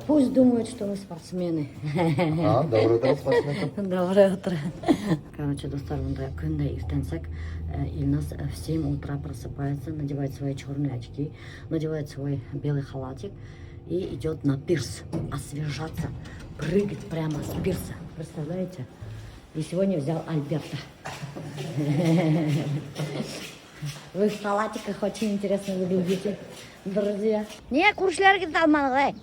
Пусть думают, что мы спортсмены. Доброе утро, спортсмены. Доброе утро. Короче, достаточно күнде иртенсек, Ильнас в 7 утра просыпается, надевает свои черные очки, надевает свой белый халатик и идет на пирс освежаться, прыгать прямо с пирса. Представляете? И сегодня взял Альберта. Вы в халатиках очень интересно выглядите, друзья. Не, куршлерге талманы,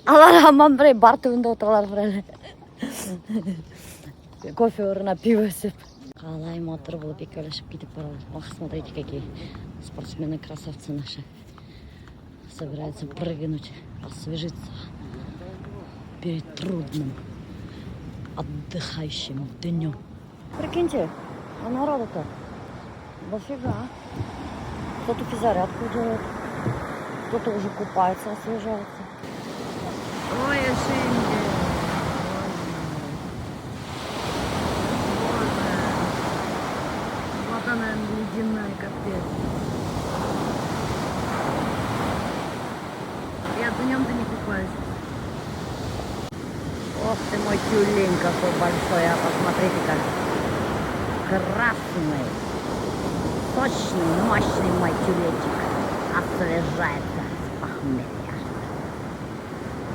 алар хаман бірей бар түбінде отыралар бірәлі. Кофе орнына пиво сіп. Қалай мотор болып екеулесіп кетіп баралар. Ох, смотрите, какие спортсмены красавцы наши. Собираются прыгнуть, освежиться перед трудным отдыхающим днем. Прикиньте, а народу-то дофига. Кто-то физзарядку делает, кто-то уже купается, освежается. Ой, Шинди. Вот она, ледяная, капец. Я днем-то не купаюсь. Ох ты мой тюлень какой большой, а посмотрите как красный, сочный, мощный мой тюленчик освежается с похмелья.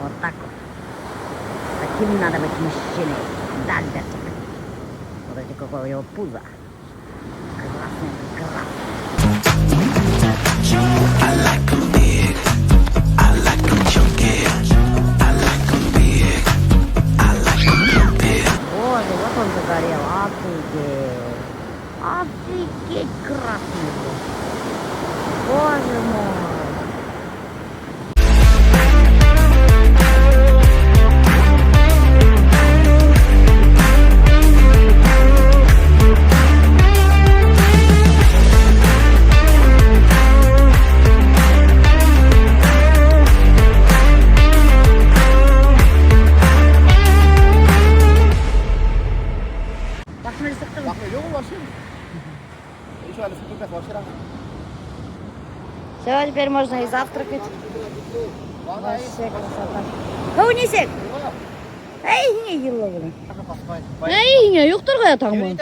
Вот так вот. Таким надо быть мужчиной. Да, Альбертик. Смотрите, какое у него пузо. Красный, красный. I like 'em big, I like 'em chunky, I like 'em big, I like 'em lumpy. Боже, вот он загорел. Офигеть. Офигеть, красный был. Боже мой. Все, теперь можно и завтракать. Вообще красота. Каунисек! Эй, не ела, блин. Эй, не, юқтырға ятамын.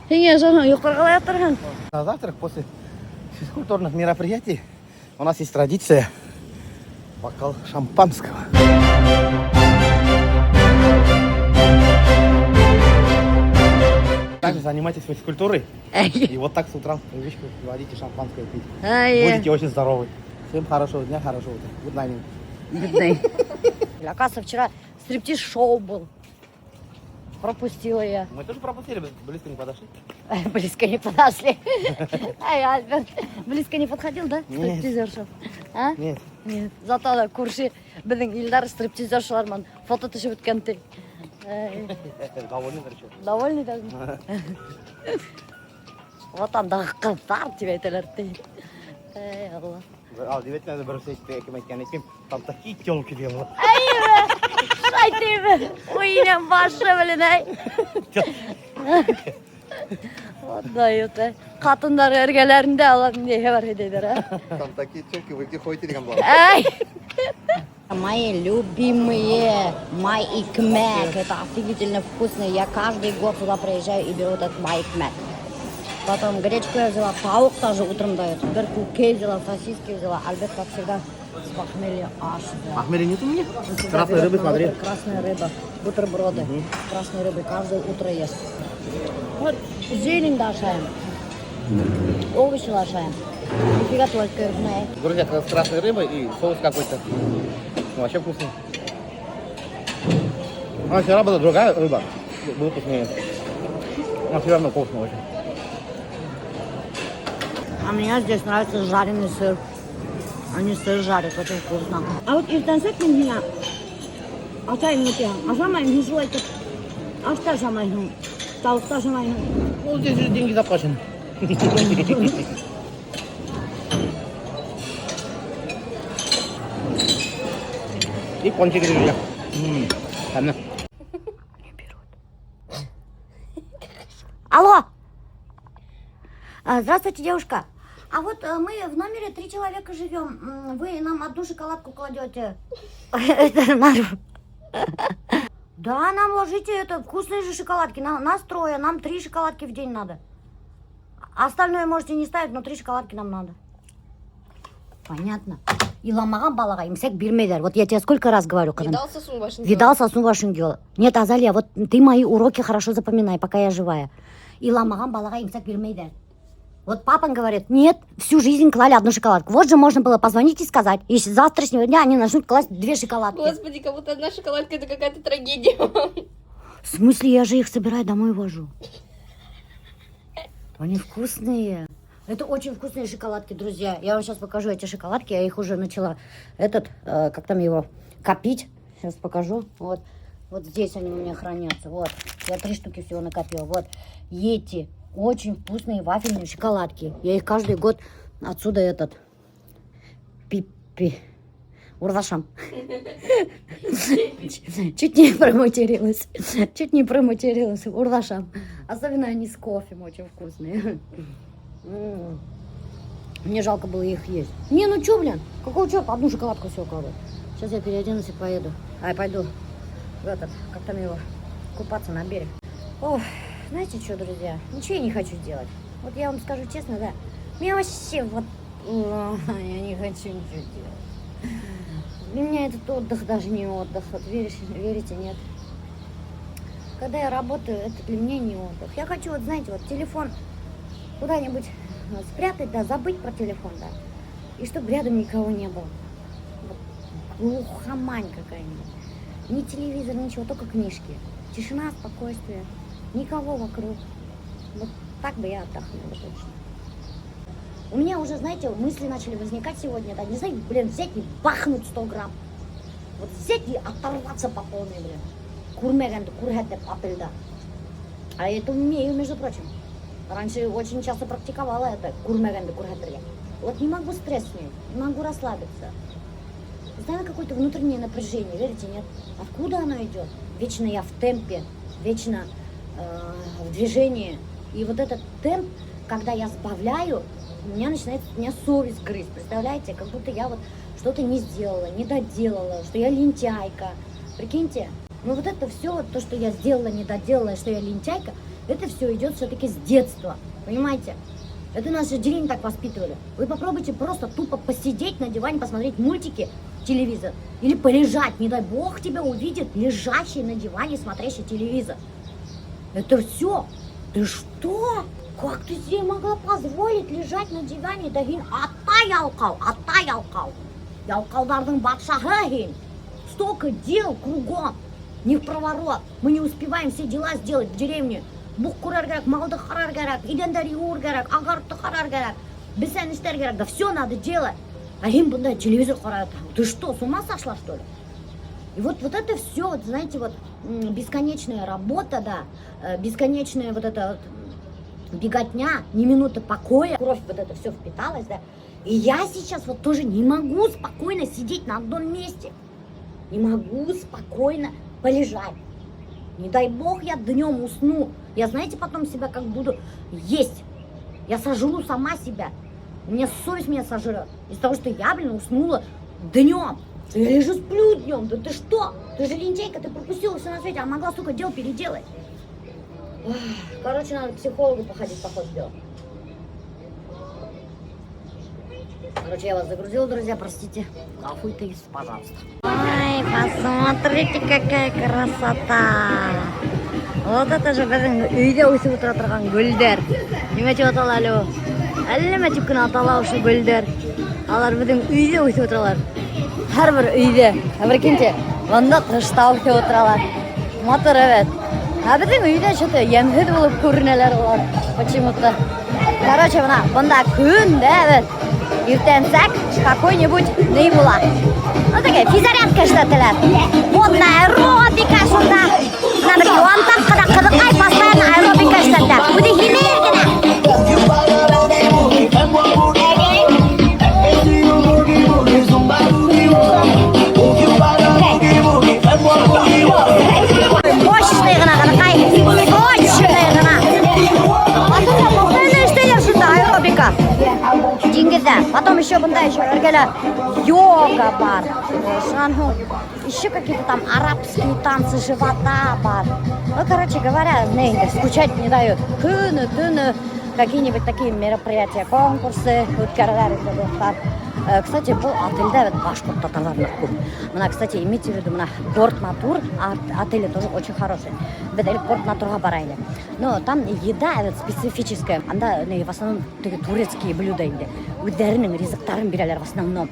Эй, жана, юқтырға ятырған. На завтрак после физкультурных мероприятий у нас есть традиция бокал шампанского. Также занимайтесь физкультурой и вот так с утра привычку водите шампанское пить. Будете очень здоровы. Всем хорошего дня, хорошего утра. Good night. Бедный. Оказывается, вчера стриптиз-шоу был. Пропустила я. Мы тоже пропустили, близко не подошли. Близко не подошли. Ай, Альберт, близко не подходил, да? Нет. Стриптизерша. А? Нет. Нет. Зато да, Курши, біздің Илдар стриптизершалармен фото түсіп өткенді. Довольны, короче. Довольный даже? Вот андағы қыздар тебе айтылар. Эй, Алла. Ал, девятнадцать бросайте, там такие тёлки делают. Шайтайбы, ойынен башы білін, әй. Вот дают, әй. Қатындар әргелерінде алатын дей бар едейдер, ә. Там такие тёлки, вы где ходите, деген бар. Эй! Мои любимые май и кмек. Это офигительно вкусно. Я каждый год сюда приезжаю и беру этот май и кмек. Потом гречку я взяла, паук тоже утром дает. Беркуке взяла, сосиски взяла. Альберт, как всегда, с похмелья аж. Похмелья нет у меня? Он всегда Красной берет рыбы, смотри. Красная рыба, бутерброды. Красной рыбы каждое утро ест. Вот зелень лошаем, овощи лошаем. Нифига только рыбная. Друзья, с красной рыбой и соус какой-то. Ну, вообще вкусно. А вчера была другая рыба. Было вкуснее. Но все равно вкусно очень. А мне здесь нравится жареный сыр. Они сыр жарят, очень вкусно. А вот иртенсек мен меня атайын өте. Ашамайын, не желает. Ашты ашамайын. Тауықты ашамайын. Ну, здесь же деньги заплачены. И пончики, друзья. Ладно. Не берут. Алло! Здравствуйте, девушка. А вот мы в номере 3 человека живем. Вы нам одну шоколадку кладете. Это норм. Да, нам ложите это вкусные же шоколадки. Нас 3, нам 3 шоколадки в день надо. Остальное можете не ставить, но 3 шоколадки нам надо. Понятно. Иламаган балага имсек бирмейдер. Вот я тебе сколько раз говорю. Видал сосун вашим Видал сосун вашим дело. Нет, Азалия, вот ты мои уроки хорошо запоминай, пока я живая. Иламаган балага имсек бирмейдер. Вот папа говорит, нет, всю жизнь клали одну шоколадку. Вот же можно было позвонить и сказать. И с завтрашнего дня они начнут класть 2 шоколадки. Господи, как будто одна шоколадка это какая-то трагедия. В смысле, я же их собираю, домой вожу. Они вкусные. Это очень вкусные шоколадки, друзья. Я вам сейчас покажу эти шоколадки. Я их уже начала, как там его, копить. Сейчас покажу. Вот здесь они у меня хранятся. Вот. Я 3 штуки всего накопила. Вот. Эти очень вкусные вафельные шоколадки. Я их каждый год отсюда урвашам. Чуть не проматерилась. Урвашам. Особенно они с кофе очень вкусные. Мне жалко было их есть. Не, ну чё, блин? Какого черта? Одну шоколадку все кладу. Сейчас я переоденусь и поеду. Пойду в как там его, купаться на берег. Ох, знаете что, друзья? Ничего я не хочу делать. Вот я вам скажу честно, да. Мне вообще я не хочу ничего делать. Для меня этот отдых даже не отдых. Вот верите, нет. Когда я работаю, это для меня не отдых. Я хочу, вот знаете, вот телефон куда-нибудь спрятать, да, забыть про телефон, да. И чтобы рядом никого не было. Вот глухомань какая-нибудь. Ни телевизор, ничего, только книжки. Тишина, спокойствие. Никого вокруг. Вот так бы я отдохнула точно. У меня уже, знаете, мысли начали возникать сегодня, да, не знаю, блин, взять и бахнуть 100 грамм. Вот взять и оторваться по полной, блин. Кургетеп апельда. А я это умею, между прочим. Раньше очень часто практиковала это, кургетеп. Вот не могу стресс снять, не могу расслабиться. Постоянно какое-то внутреннее напряжение, верите, нет? Откуда оно идет? Вечно я в темпе, вечно в движении. И вот этот темп, когда я сбавляю, у меня начинает совесть грызть, представляете? Как будто я вот что-то не сделала, не доделала, что я лентяйка. Прикиньте, ну вот это все, вот то, что я сделала, не доделала, что я лентяйка, это все идет все-таки с детства, понимаете? Это нас же в деревне так воспитывали. Вы попробуйте просто тупо посидеть на диване, посмотреть мультики, телевизор. Или полежать, не дай бог тебя увидит лежащий на диване, смотрящий телевизор. Это все. Ты что? Как ты себе могла позволить лежать на диване? Да хин ата ялкал. Ялкалдардың батшаһы хин. Столько дел кругом. Не в проворот. Мы не успеваем все дела сделать в деревне. Бук курар керек, малды харар керек, идендар юр керек, агартты харар керек, бесен иштер керек, да все надо делать. А им бундай телевизор харает. Ты что, с ума сошла, что ли? И вот это все, вот, знаете, вот бесконечная работа, да, бесконечная вот эта вот беготня, ни минуты покоя, кровь вот это все впиталась, да. И я сейчас вот тоже не могу спокойно сидеть на одном месте. Не могу спокойно полежать. Не дай бог я днем усну. Я, знаете, потом себя как буду есть. Я сожру сама себя. У меня совесть меня сожрет. Из-за того, что я, блин, уснула днем. Я лежу, сплю днем. Да ты что? Ты же лентяйка, ты пропустила все на свете, а могла столько дел переделать. Короче, надо к психологу походить, походу, дела. Короче, я вас загрузила, друзья, простите. Кафуйте, пожалуйста. Ой, посмотрите, какая красота. Вот это же біздің үйде өсіп отырған гүлдер. Неме деп аталады? Әлеме күн аталаушы гүлдер. Алар біздің үйде өсіп отыралар. Әрбір үйде. Прикиньте, мында тыштау өсіп отыралар. Мотор, evet. А біздің үйде что-то емхід болып көрінелер олар. Почему-то. Короче, мында күн, да, evet. Ертеңсек какой-нибудь ней была. Вот такая физзарядка что-то. Водная аэробика что-то. Надо километр, когда кадыкай, постоянно аэробика что-то. Будет энергия. Мощный гына кадыкай. Мощный гына. А тут постоянно что-то аэробика. Джингида. Потом еще бунда еще йога бар. Еще какие-то там арабские танцы живота бар. Ну, короче говоря, скучать не дает. Какие-нибудь такие мероприятия, конкурсы. Кстати, бұл отельде башқұрт татарларының көп. Мына, кстати, имейте в виду, мына Порт Натур отели тоже очень хороший. Бедели Порт Натурға барайны. Но там еда специфическая. Анда в основном турецкие блюда инде. Өздерінің ризықтарын берелер в основном.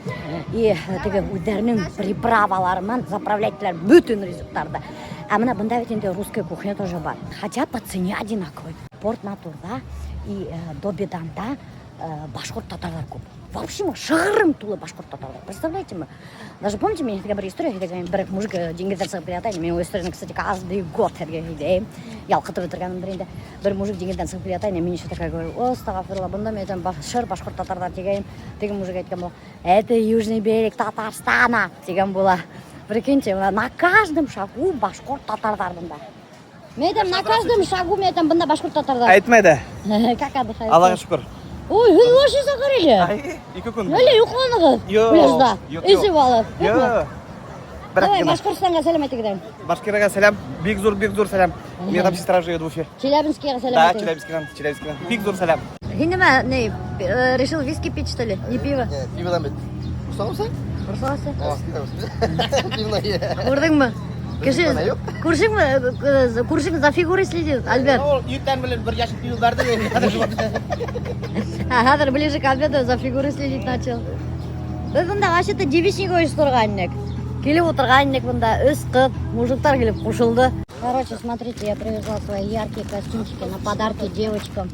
И өздерінің приправаларымен заправляйтелер bütün ризықтарды. А мына бұнда ведь инде русская кухня тоже бар. Хотя по цене одинаковый. Порт Натурда и Добиданда башқұрт татарлар көп. Вообще мы шағырым тулы башқұрт татарлар. Представляете мы? Даже помните, мне такая история, когда бір мужик деньги дәрсі приятайны. Мен ол историяны, кстати, каждый год әргейді. Ялқытып өтіргенім бірінде. Бір мужик деньги дәрсі приятайны. Мен еще такая говорю, о, стағафырла, бұнда мен шыр башқұрт татарлар деген. Деген мужик айтқан бұл, это южный берег Татарстана деген бұла. Прикиньте, на каждом шагу башқұрт татарлар бұнда. Мен на каждом шагу мен бұнда башқұрт татарлар. Айтмайды. Как отдыхаете? Аллаға шүкір. Ой, вы вообще закрыли? Екі күн. Әлі ұйқыланығы? Пляжда. Есі балы. Давай, Башқұртстанға сәлем айты кеден. Башкирага сәлем. Бигзур сәлем. Мне там сестра живет в Уфе. Челябинскіға сәлем Да, айты. Челябинскиден. Бигзур сәлем. Хинеме, решил виски пить, что ли? Не пиво? Пиводан бит. Ұрсаусы? Ұрсаусы? Пивное. Көрдің мі? Куршик за фигурой следит, Альберт. Ертең білін бір яшық пиво бәрді. Хадыр ближе к Альберту за фигурой следить начал. Біз бұнда вообще-то девичник ойыз тұрғаннек. Келіп отырғаннек бұнда өз қып, мужиктар келіп қушылды. Короче, смотрите, я привезла свои яркие костюмчики на подарки девочкам.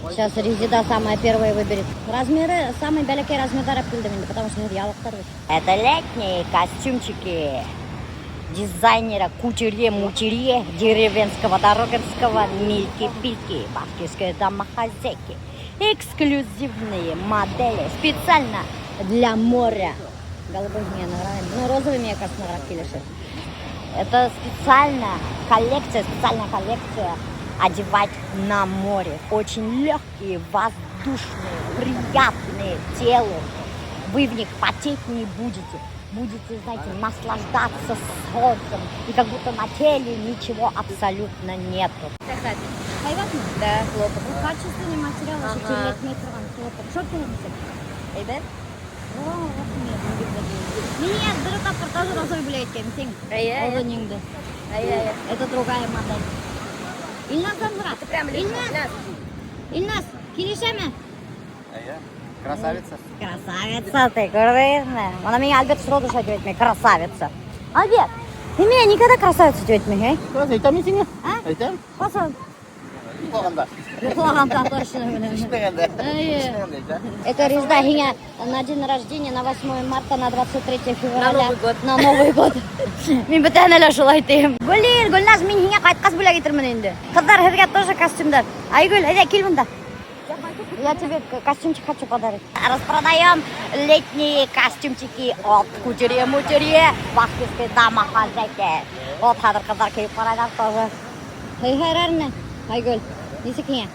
Сейчас Резида самая первая выберет. Размеры, самые белякие размеры пильдами, потому что я второй. Это летние костюмчики дизайнера кутюрье-мутюрье деревенского дороговского Мильки-Пильки, башкирской домохозяйки. Эксклюзивные модели специально для моря. Голубой мне нравится, ну розовый мне как нравится. Это специальная коллекция одевать на море. Очень легкие, воздушные, приятные телу. Вы в них потеть не будете. Будете, знаете, наслаждаться солнцем. И как будто на теле ничего абсолютно нету. Да, хлопок. Качественный материал, летний хлопок. Что ты намысел? Эйбет? Меня бір тапқыр тоже розовый білет кемсең. Олыныңды. Это другая модель. Ильнас Анзра. Ильнас, келешеме? Красавица. Красавица, ты көрдіңме? Она меня Альберт сроду шать өтме, красавица. Альберт, ты меня никогда красавица өтме, ей? Айтам сеңе? А? Айтам? Қосын? Қоғанда. Бетлағанда точно. Это Резда Хиня на день рождения, на 8 марта, на 23 февраля. На Новый год. На Новый год. Мен бітән әлі шулай дейм. Гүлназ, мен Хиня қайтқас бүлі кетірмін енді. Қыздар, хізге тоже костюмдар. Айгүл, әде кел мұнда. Я тебе костюмчик хочу подарить. Распродаем летние костюмчики от кутюрье-мутюрье башкирской домохозяйки. Вот хадыр қыздар кейіп қарайдар тоже. Хайрарны. Айгүл, несекіне?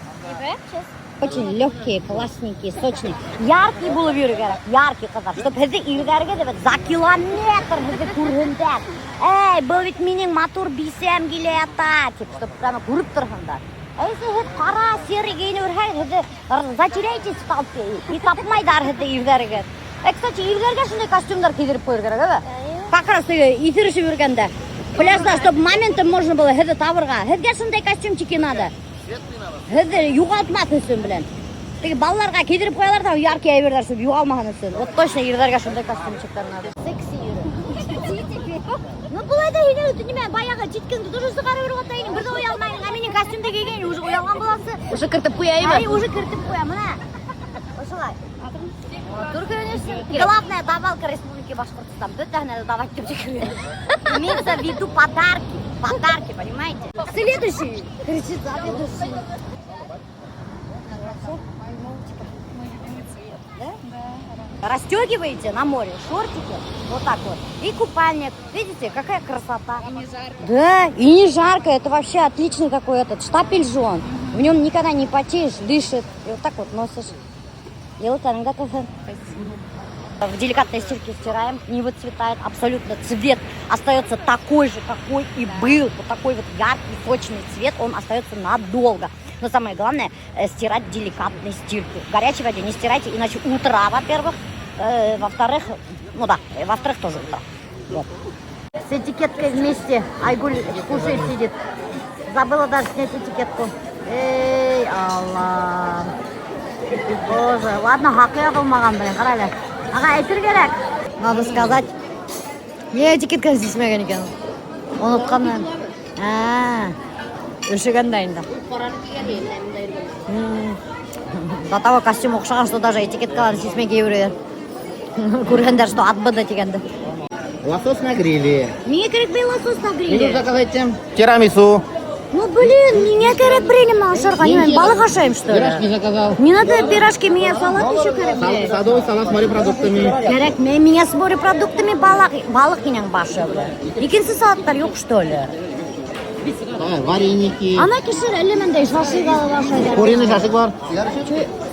Очень легкие, классненькие, сочные. Яркие было виргеры, яркие қыздар. Чтоб хізді иргерге деп за километр хізді көргендер. Эй, бұл ведь менің мотор бейсем келеята. Чтоб прямо көріп тұрғандар. Если хід қара, серый кейіні өрхай, хіді затеряйтесь в толпе и тапмайдар хіді иргерге. Кстати, иргерге шындай костюмдар кедіріп қойыр керек, әбі? Как раз итіріші өргенде. Пляжда, чтобы моментом можно было хіді табырға. Хідге шындай костюмчики надо. Хіді юғалтмақ үсін білен. Балаларға кедіріп қоялар да яркий әйберлер, чтобы юғалмаған үсін. Вот точно иргерге шындай костюмчиктар надо. Секси ирі. Ну бұлай да хине өті неме, баяғы жеткенді дұрысы қары өріп отайын. Бірді оялмайын, а менің костюмді келген, уже оялған боласы. Уже кіртіп қояйын ба? Уже кіртіп қоя, мына. Осылай. Главная добавка Республики Башкортостан. Бөтәне давать деп жүгірген. Имеется в виду подарки. Подарки, понимаете? Следующий. Кричит, следующий. Расстегиваете на море шортики, вот так вот, и купальник. Видите, какая красота. И не жарко. Да, и не жарко. Это вообще отличный такой этот штапель жен. В нем никогда не потеешь, дышит. И вот так вот носишь. Елтаның готовы. В деликатной стирке стираем, не выцветает абсолютно. Цвет остается такой же, какой и был. Вот такой вот яркий, сочный цвет, он остается надолго. Но самое главное, стирать в деликатной стирке. В горячей воде не стирайте, иначе утра, во-первых. Во-вторых, ну да, во-вторых тоже утро. Вот. С этикеткой вместе Айгуль кушает, сидит. Забыла даже снять этикетку. Эй, Аллах. Боже, ладно, хақия қылмаған, блин, қарайлы. Аға, әйтір керек. Надо сказать. Не этикетканы сейсмеген екен. Ұнытқанмын. Үшіген дайында. До того костюм оқшаған, что даже этикеткаларын сейсмеге үйреді. Көргендер, что отбыды дегенді. Лосось на гриле. Мне керек был лосось на Или гриле. заказать тирамису. Ну блин, мне керек принимал шарка. Не, балык ашаем, что Пирожки ли? заказал. Не надо пирожки, мне салат еще керек. блин. Садовый салат с морепродуктами. Керек, меня с морепродуктами балык менен башы. Екінші салаттар yok, что ли? Вареники. Ана кишер элемендей шашлык алып ашайды. Куриный шашлык бар.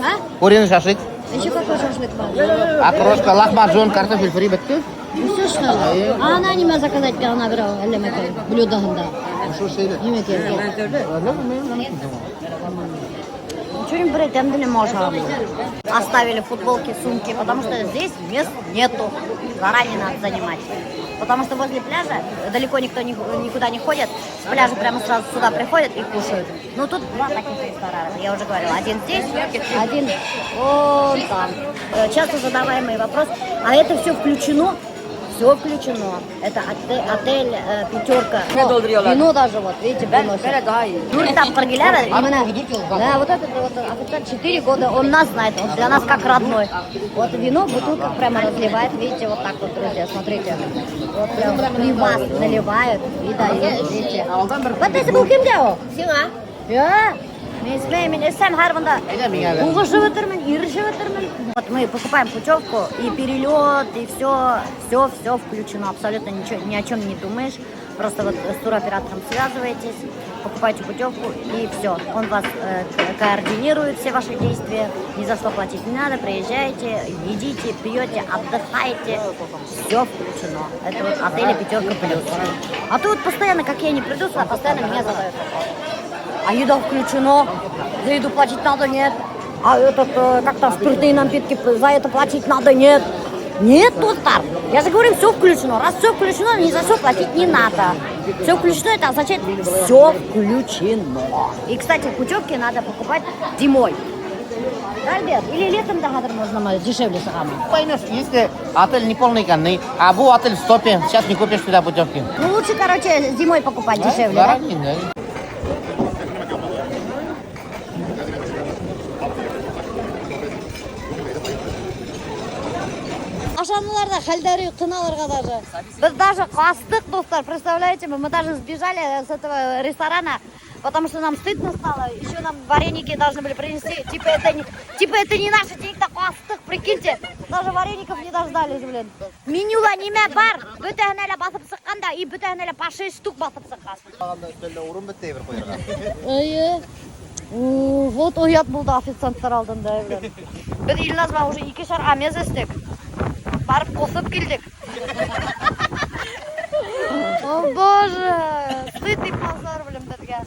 А? Куриный шашлык. Еще какой шашлык бар? Окрошка, лахмаджон, картофель фри бітті. Все что ли? А она неме заказать, она беру элемендей. Блюдағында. Неме керек? Что-нибудь брать, можно. Оставили футболки, сумки, потому что здесь мест нету. Заранее надо занимать. Потому что возле пляжа далеко никто никуда не ходит. С пляжа прямо сразу сюда приходят и кушают. Ну тут два таких ресторана. Я уже говорила, один здесь, один вон там. Часто задаваемый вопрос, а это все включено? Все включено. Это отель «Пятерка». Вино даже, вот, видите, приносит. Нуртап Каргиляра, именно, да, вот этот вот офицер 4 года, он нас знает, он для нас как родной. Вот вино в бутылках прямо разливает, видите, вот так вот, друзья, смотрите. Вот прям и вас наливают, и дают, видите. Вот это был кем делал? Сиңа. Я? Мен сам харванда угышып отырмын, ирышып отырмын. Вот мы покупаем путевку, и перелет, и все включено, абсолютно ничего, ни о чем не думаешь. Просто вот с туроператором связываетесь, покупаете путевку, и все. Он вас координирует все ваши действия, ни за что платить не надо, приезжаете, едите, пьете, отдыхаете, все включено. Это вот отель «Пятерка плюс». А тут постоянно, как я не приду сюда, постоянно меня задают вопрос. А еда включено, за еду платить надо, нет. А этот, как-то спиртные напитки, за это платить надо, нет. Нет, Тостар. Я же говорю, все включено. Раз все включено, ни за что платить не надо. Все включено, это означает все включено. И, кстати, путевки надо покупать зимой. Да, Альберт? Или летом даже можно дешевле сахарно. Поймешь, если отель не полный конный, а был отель в стопе, сейчас не купишь туда путевки. Ну, лучше, короче, зимой покупать дешевле, да? да? Ашануларда хальдари кыналарга даже. Біз даже қастық, достар, представляете, мы даже сбежали с этого ресторана, потому что нам стыдно стало. Еще нам вареники должны были принести. Типа это не наши деньги, так қастық, прикиньте. Даже вареников не дождались, блин. Менюла неме бар. Бүтәһен әле басып сыққанда, и бүтәһен әле по 6 штук басып сыққан. Вот уят болды официанттар алдында, блин. Біз Илназға уже 2 шар амез істік. Барып қосып келдік. О боже, стыд и позор, блин, бізге.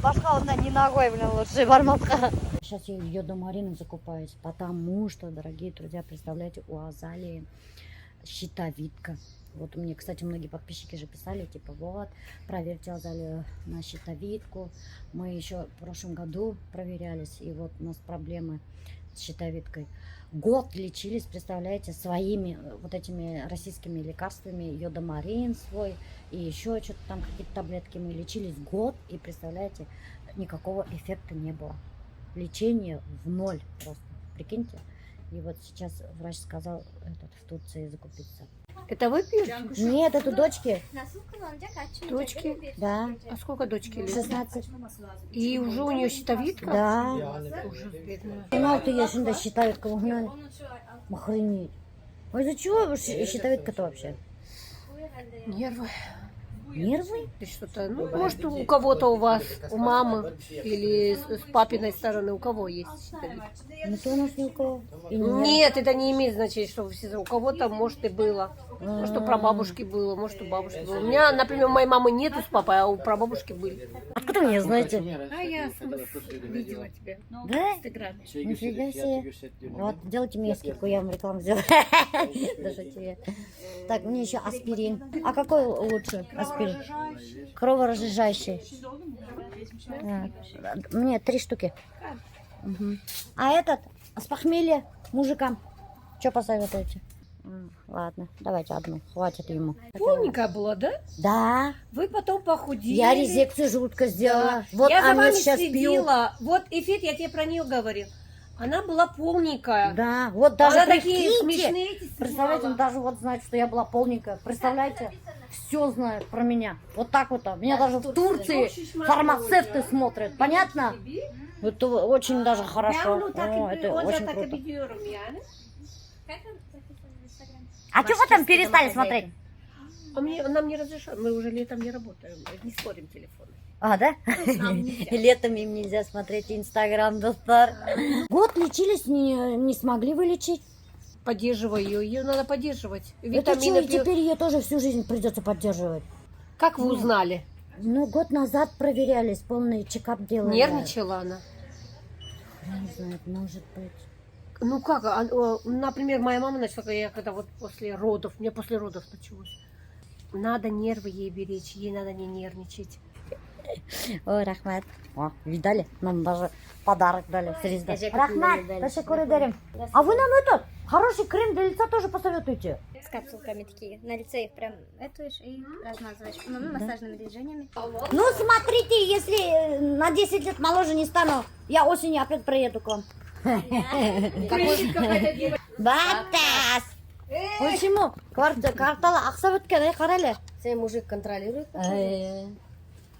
Башқа онда не ногой, блин, лучше барматқа. Сейчас я йодомарин закупаюсь, потому что, дорогие друзья, представляете, у Азалии щитовидка. Вот мне, кстати, многие подписчики же писали, типа, вот, проверьте Азалию на щитовидку. Мы еще в прошлом году проверялись, и вот у нас проблемы с щитовидкой. Год лечились, представляете, своими вот этими российскими лекарствами, йодомарин свой, и еще что-то там, какие-то таблетки. Мы лечились год, и, представляете, никакого эффекта не было. Лечение в ноль просто, прикиньте. И вот сейчас врач сказал в Турции закупиться. Это вы пьете? Нет, это дочки. Дочки? Да. А сколько дочки лет? 16. И уже у нее щитовидка? Да. Ужас, бедная. Знал ты, я всегда щитовидка, глянь. Охренеть. Ой, за чего щитовидка-то вообще? Нервы. Нервы? Ты что-то, ну, может, у кого-то у вас, у мамы или с папиной стороны, у кого есть щитовидка? Никто у нас ни у кого. И Нет, это не имеет значения, что у кого-то, может, и было. Может, у прабабушки было, может, у бабушки было. У меня, например, у моей мамы нету с папой, а у прабабушки были. Откуда вы меня знаете? А я видела тебя Да? в Инстаграме. Нифига себе. Вот, делайте мне скидку, я вам рекламу сделаю. Даже тебе. Так, мне еще аспирин. А какой лучше аспирин? Кроворазжижающий. Мне 3 штуки. Мгм. А этот с похмелья мужикам. Что посоветуете? Ладно, давайте одну, хватит ему. Полненькая была, да? Да, Вы потом похудели. я резекцию желудка сделала. Да. Вот я за Амет вами сейчас пью. следила. Вот, Эфет, я тебе про нее говорил. Она была полненькая. Да, вот даже Она такие прикиньте, смешные эти представляете, снимала. он даже вот знает, что я была полненькая. Представляете? Все знает про меня. Вот так вот. Меня даже в Турции фармацевты смотрят. Понятно? Это очень даже хорошо. О, это очень круто. А чего вы там перестали смотреть? Нам не разрешают. Мы уже летом не работаем. Не смотрим телефоны. А, да? Нам нельзя. Летом им нельзя смотреть Инстаграм, достар. Год лечились, не смогли вылечить. Поддерживай ее. Ее надо поддерживать. Это что, Витамины и пью. теперь ее тоже всю жизнь придется поддерживать. Как вы узнали? Ну, год назад проверялись, полный чекап делали. Нервничала она? Я не знаю, может быть. Ну как, например, моя мама начала, я когда вот после родов, у меня после родов началось. Надо нервы ей беречь, ей надо не нервничать. Ой, рахмат. О, видали? Нам даже подарок дали. Рахмат, ташаккур эдерим. А вы нам этот хороший крем для лица тоже посоветуете? С капсулками такие. На лице их прям этуешь и размазываешь. Ну, массажными движениями. Ну, смотрите, если на 10 лет моложе не стану, я осенью опять приеду к вам. Батас! Почему? Квартала ақса өткен, қарайлы. Тебя мужик контролирует?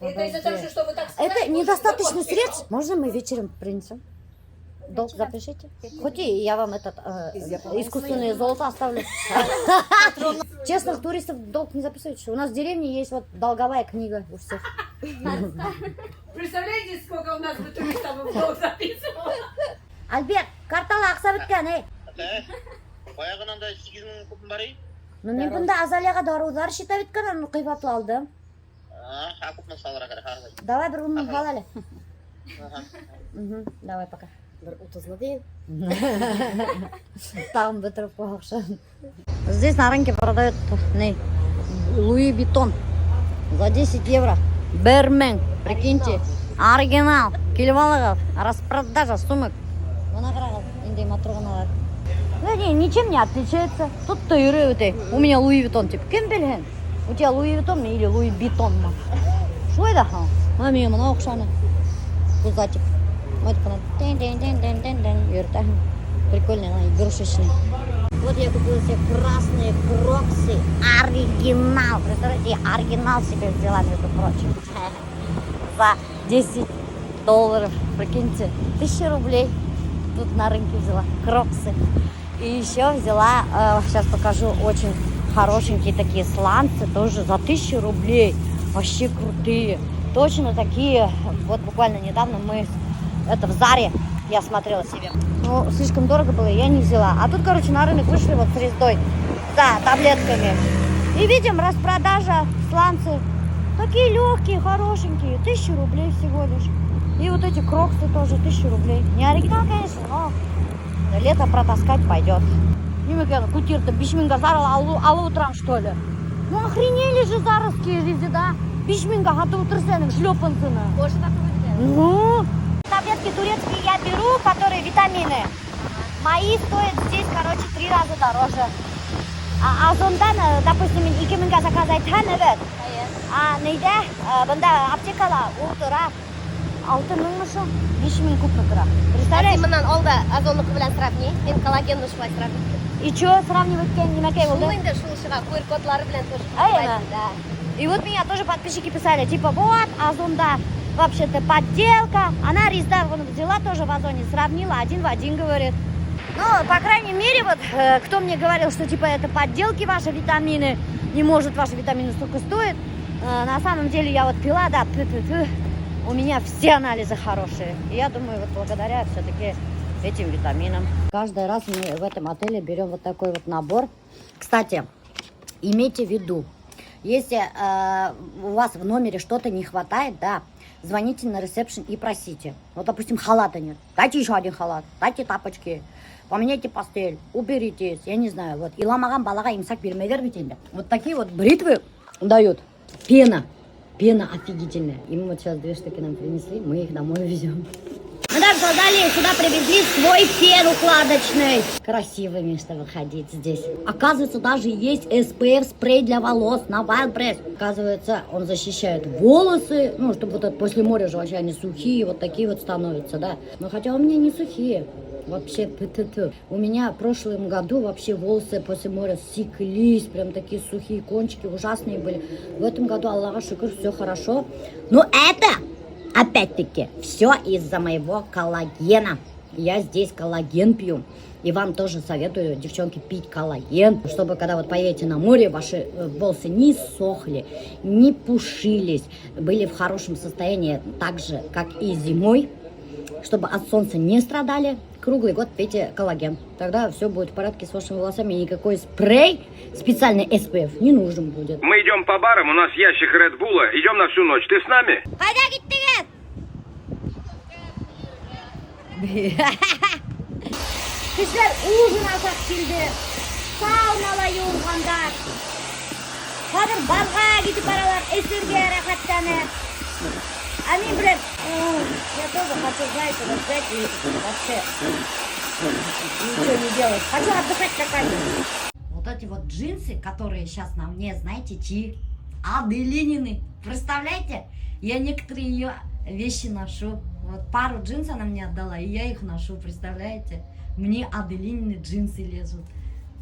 Это из-за того, что вы так сказали? Это недостаточно средств. Можно мы вечером принесем? Долг запишите. Хоть и я вам этот искусственное золото оставлю. Честных туристов долг не записывайте. Что у нас в деревне есть вот долговая книга у всех. Представляете, сколько у нас бы туристов в долг записывало? Альберт, карталы ақса өткен, ей. Баяғынан да 8 мың купым бар ей. Ну мен бұнда Азалияға дарудар шита өткен, аны қиғатлы алдым. Купым салыра қарай. Давай бір ұнның қалалі. Давай пока. Бір 30-ны дейін. Там бітіріп қоғақшы. Здесь на рынке продают Луи Виттон за 10 евро. Бермен, прикиньте. Оригинал. Келівалығы, распродажа сумок. Она қарағал, индей матрғаналар. Ничем не отличается. Тут-то и у меня Луи Виттон, типа, кем білген? У тебя Луи Виттон или Луи Виттон? Шой да ха? Маме, мына оқшаны. Пузатик. Вот она. Прикольный, она игрушечный. Вот я купила себе красные кроксы. Оригинал. Представляете, я оригинал себе взяла, между прочим. За 10 долларов. Прикиньте, 1000 рублей. Тут на рынке взяла кроксы. И еще взяла, сейчас покажу, очень хорошенькие такие сланцы. Тоже за 1000 рублей. Вообще крутые. Точно такие. Вот буквально недавно мы это в Заре я смотрела себе. Ну, слишком дорого было, я не взяла. А тут, короче, на рынок вышли вот с рездой за таблетками. И видим, распродажа сланцы. Такие легкие, хорошенькие. 1000 рублей всего лишь. И вот эти кроксы тоже 1000 рублей. Не оригинал, конечно, но лето протаскать пойдет. Немекена, кутир-то бишминга зарал алу утром, что ли? Ну охренели же заровские везде, да? Бишминга хаты утрсеным шлепанцына. Тоже так выглядит. Ну, таблетки турецкие я беру, которые витамины. Мои стоят здесь, короче, 3 раза дороже. А Озондан, допустим, 2000 заказать evet. А нейде, бында аптекала ултыра. 6000 мышы, 5000 купны тұра. Представляешь? Мынан алда озонлық білән сравни. Мен коллагенді шулай сравни. И что сравнивать кен немекей болды? Шулыңды шулышыға койыр-котлары білән тоже. Ай, Да. И вот меня тоже подписчики писали, типа, вот, Озонда вообще-то подделка. Она Риздарвану взяла тоже в Озоне, сравнила, один в один, говорит. Ну, по крайней мере, вот, кто мне говорил, что, типа, это подделки ваши витамины, не может ваши витамины столько стоить. На самом деле я вот пила, да, у меня все анализы хорошие. И я думаю, вот благодаря все-таки этим витаминам. Каждый раз мы в этом отеле берем вот такой вот набор. Кстати, имейте в виду, если у вас в номере что-то не хватает, да, звоните на ресепшн и просите. Вот, допустим, халата нет. Дайте еще один халат, дайте тапочки, поменяйте постель, уберитесь, я не знаю. Вот. Иламаган балага имсак бермегер битенде. Вот такие вот бритвы дают. Пена офигительная. И мы вот сейчас 2 штуки нам принесли, мы их домой везем. Мы даже далее сюда привезли свой фен укладочный. Красивое место выходить здесь. Оказывается, даже есть SPF спрей для волос на Wildberries. Оказывается, он защищает волосы, ну, чтобы вот это после моря же вообще они сухие, вот такие вот становятся, да. Но хотя у меня не сухие. Вообще, у меня в прошлом году вообще волосы после моря секлись, прям такие сухие кончики, ужасные были. В этом году, Аллаху шукр, все хорошо. Но это, опять-таки, все из-за моего коллагена. Я здесь коллаген пью. И вам тоже советую, девчонки, пить коллаген, чтобы когда вот поедете на море, ваши волосы не сохли, не пушились, были в хорошем состоянии, так же, как и зимой. Чтобы от солнца не страдали, круглый год пейте коллаген. Тогда все будет в порядке с вашими волосами. И никакой спрей, специальный SPF, не нужен будет. Мы идем по барам, у нас ящик Red Bull, идем на всю ночь. Ты с нами? Kişiler uzun alsak kildi. Saunalar yoğunlar. Kadın balga gidip aralar, esirge rahatlanır. Они, блядь, я тоже хочу, знаете, вот взять и вообще ничего не делать. Хочу отдыхать как они. Вот эти вот джинсы, которые сейчас на мне, знаете, чьи? Аделинины. Представляете? Я некоторые ее вещи ношу. Вот пару джинсов она мне отдала, и я их ношу, представляете? Мне Аделинины джинсы лезут.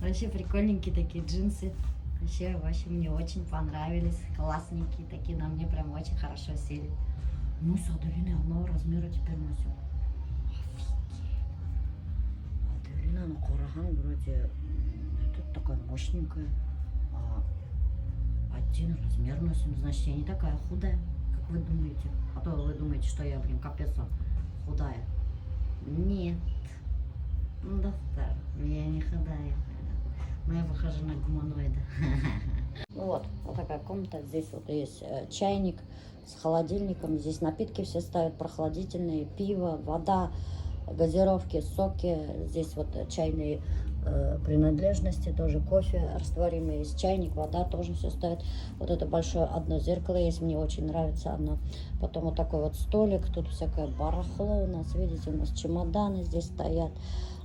Вообще прикольненькие такие джинсы. Вообще мне очень понравились. Классненькие такие, на мне прям очень хорошо сели. Ну, с Аделиной одного размера теперь носю. Аделина, ну, Корахан вроде тут такая мощненькая. Один размер носим, значит, я не такая худая, как вы думаете. А то вы думаете, что я, блин, капец худая. Нет. Да, я не худая. Но я выхожу на гуманоида. Вот такая комната. Здесь вот есть чайник с холодильником. Здесь напитки все ставят прохладительные. Пиво, вода, газировки, соки. Здесь вот чайные принадлежности, тоже кофе растворимый, есть чайник, вода тоже все ставят. Вот это большое одно зеркало есть, мне очень нравится оно. Потом вот такой вот столик, тут всякое барахло у нас, видите, у нас чемоданы здесь стоят.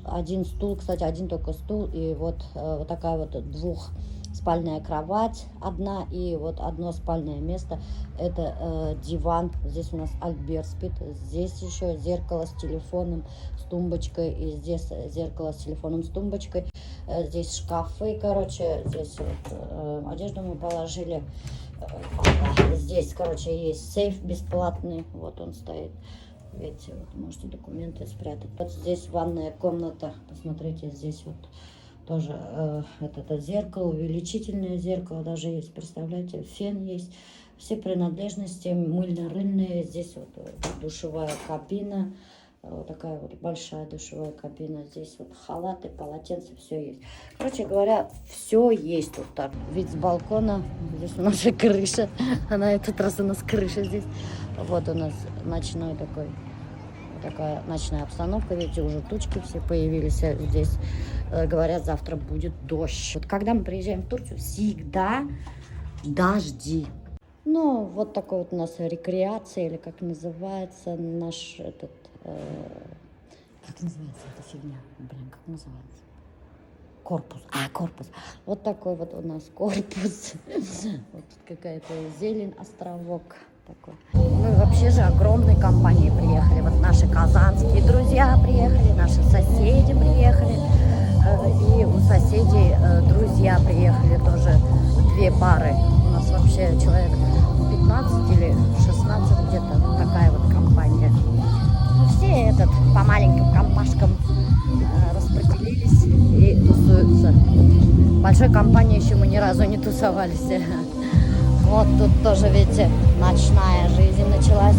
Один стул, кстати, один только стул, и вот такая вот двухспальная кровать одна, и вот одно спальное место, это диван. Здесь у нас Альбер спит, здесь еще зеркало с телефоном, с тумбочкой, и здесь зеркало с телефоном, с тумбочкой. Здесь шкафы, короче, здесь вот одежду мы положили. Здесь, короче, есть сейф бесплатный, вот он стоит. Видите, вот можете документы спрятать. Вот здесь ванная комната, посмотрите, здесь вот тоже это зеркало, увеличительное зеркало даже есть, представляете, фен есть, все принадлежности мыльно-рыльные. Здесь вот душевая кабина, вот такая вот большая душевая кабина. Здесь вот халаты, полотенца, все есть. Короче говоря, все есть тут так. Вид с балкона, здесь у нас крыша, на этот раз у нас крыша здесь. Вот у нас ночной такая ночная обстановка, видите, уже тучки все появились здесь. Говорят, завтра будет дождь. Вот когда мы приезжаем в Турцию, всегда дожди. Ну, вот такой вот у нас рекреация, или как называется наш этот... как называется эта фигня? Блин, как называется? Корпус. Корпус. Вот такой вот у нас корпус. Вот тут какая-то зелень, островок такой. Мы вообще же огромной компанией приехали. Вот наши казанские друзья приехали, наши соседи приехали. И у соседей друзья приехали тоже, 2 пары. У нас вообще человек 15 или 16 где-то, такая вот компания. Ну, все по маленьким компашкам распределились и тусуются. Большой компанией еще мы ни разу не тусовались. Вот тут тоже, видите, ночная жизнь началась.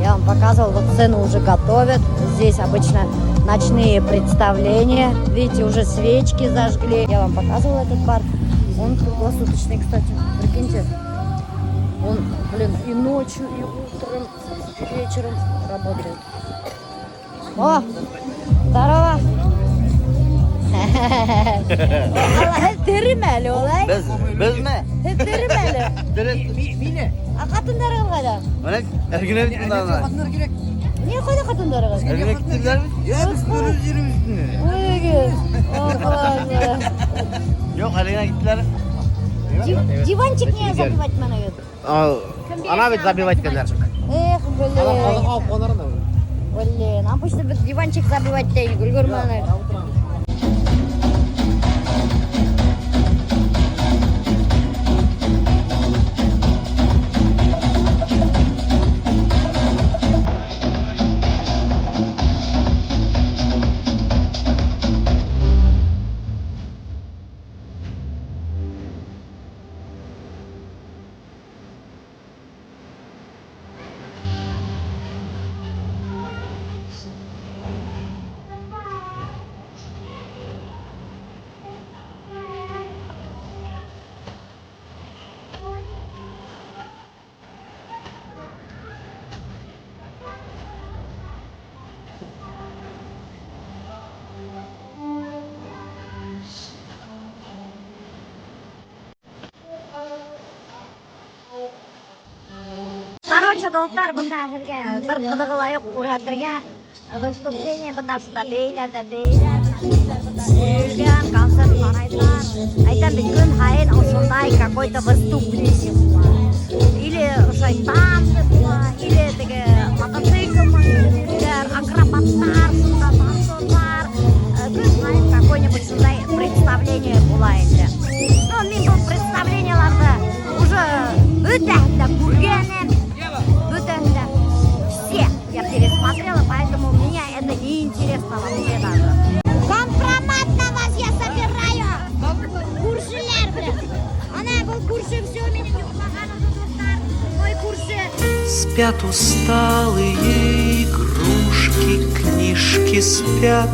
Я вам показывал, вот сцену уже готовят. Здесь обычно ночные представления. Видите, уже свечки зажгли. Я вам показывала этот бар. Он круглосуточный, кстати. Прикиньте. Он, блин, и ночью, и утром, и вечером работает. О, здорово. Терімәлі олай? Biz mi? Терімәлі. Mine. Қатындары қайда? Öyle ergüne bitti bunlar. Не қайда қатындары қайда? Ergüne gittiler mi? Ya biz görürüz yerimiz üstünde. Ой, Allah'ım. Yok ergüne gittiler. Диванчик не забивать mana еді. Ana bir забивать kadar. Эх, блин. Блин, обычно біз диванчик забивать дейік, үлгермей. Короче, достар, бұнда әзірге бір қыдығы лайық ұратырға выступление бұндасында үйілген концерт қарайтар. Айтам бүткін хайын ұшындай какой-то выступление бұла. Или ұшай танцы бұла, или теге мотоцикл маңыздар, акробаттар, сұнда танцолар. Күн хайын какой-нибудь сұндай представление бұла енді. Но мен бұл представленияларды уже өтәді көргенім. Все я пересмотрела, поэтому меня это не интересно вообще даже. Компромат на вас я собираю! Куршилер, блин! Она был курсы, все у меня не помогала, мой курсы. Спят усталые игрушки, книжки спят.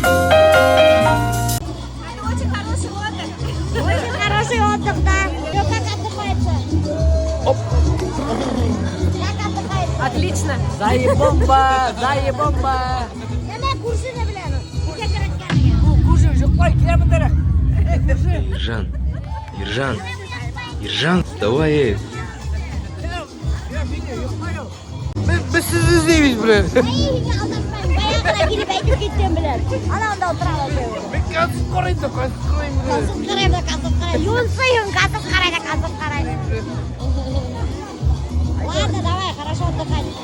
Это очень хороший отдых. Очень хороший отдых, да. Ну, как отдыхается? Как отдыхается? Отлично. Заебомба! Заебомба! Неме куршыны, блин. Где городка? Кушай уже, қой, келеміндер. Ержан, Ержан, Ержан, вставай, ей. Biz sizi izleyiz блин. Ayıya aldatmayın. Bayağıda girip edip gittim, блин. Ana onda oturalım. Ben kasıp korayım da kasıp korayım. Kasıp karayım da kasıp karayım. Yunsa yun kasıp karayım da kasıp